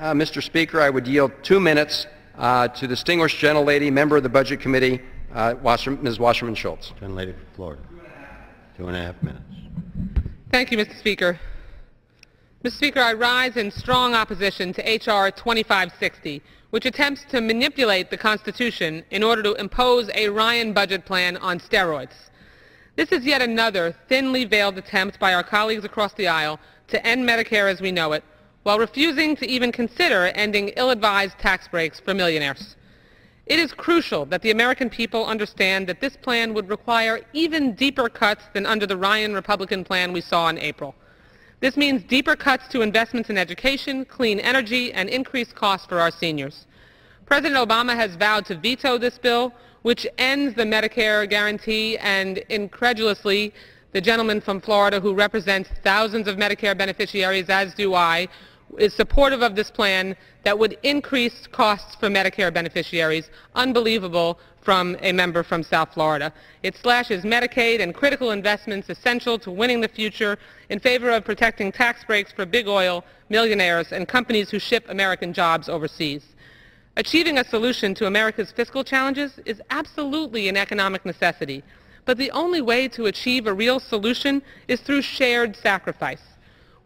Mr. Speaker, I would yield 2 minutes to the distinguished gentlelady, member of the Budget Committee, Ms. Wasserman Schultz. Gentlelady from Florida. 2.5 minutes. Thank you, Mr. Speaker. Mr. Speaker, I rise in strong opposition to H.R. 2560, which attempts to manipulate the Constitution in order to impose a Ryan budget plan on steroids. This is yet another thinly veiled attempt by our colleagues across the aisle to end Medicare as we know it, while refusing to even consider ending ill-advised tax breaks for millionaires. It is crucial that the American people understand that this plan would require even deeper cuts than under the Ryan Republican plan we saw in April. This means deeper cuts to investments in education, clean energy, and increased costs for our seniors. President Obama has vowed to veto this bill, which ends the Medicare guarantee, and incredulously, the gentleman from Florida who represents thousands of Medicare beneficiaries, as do I, is supportive of this plan that would increase costs for Medicare beneficiaries. Unbelievable from a member from South Florida. It slashes Medicaid and critical investments essential to winning the future in favor of protecting tax breaks for big oil, millionaires, and companies who ship American jobs overseas. Achieving a solution to America's fiscal challenges is absolutely an economic necessity, but the only way to achieve a real solution is through shared sacrifice.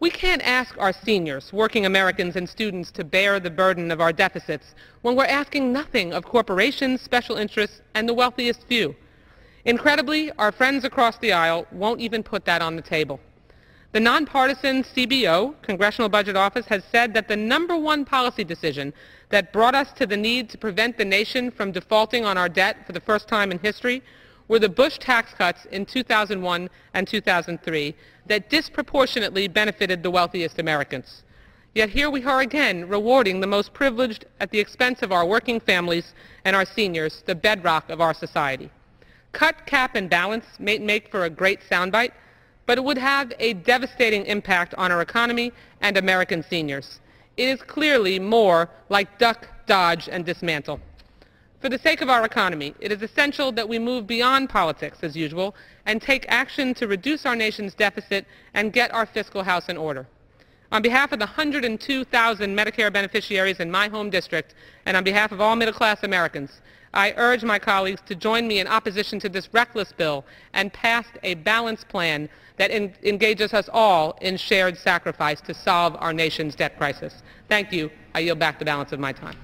We can't ask our seniors, working Americans, and students to bear the burden of our deficits when we're asking nothing of corporations, special interests, and the wealthiest few. Incredibly, our friends across the aisle won't even put that on the table. The nonpartisan CBO, Congressional Budget Office, has said that the #1 policy decision that brought us to the need to prevent the nation from defaulting on our debt for the first time in history were the Bush tax cuts in 2001 and 2003 that disproportionately benefited the wealthiest Americans. Yet here we are again, rewarding the most privileged at the expense of our working families and our seniors, the bedrock of our society. Cut, cap, and balance may make for a great soundbite, but it would have a devastating impact on our economy and American seniors. It is clearly more like duck, dodge, and dismantle. For the sake of our economy, it is essential that we move beyond politics, as usual, and take action to reduce our nation's deficit and get our fiscal house in order. On behalf of the 102,000 Medicare beneficiaries in my home district, and on behalf of all middle-class Americans, I urge my colleagues to join me in opposition to this reckless bill and pass a balanced plan that engages us all in shared sacrifice to solve our nation's debt crisis. Thank you. I yield back the balance of my time.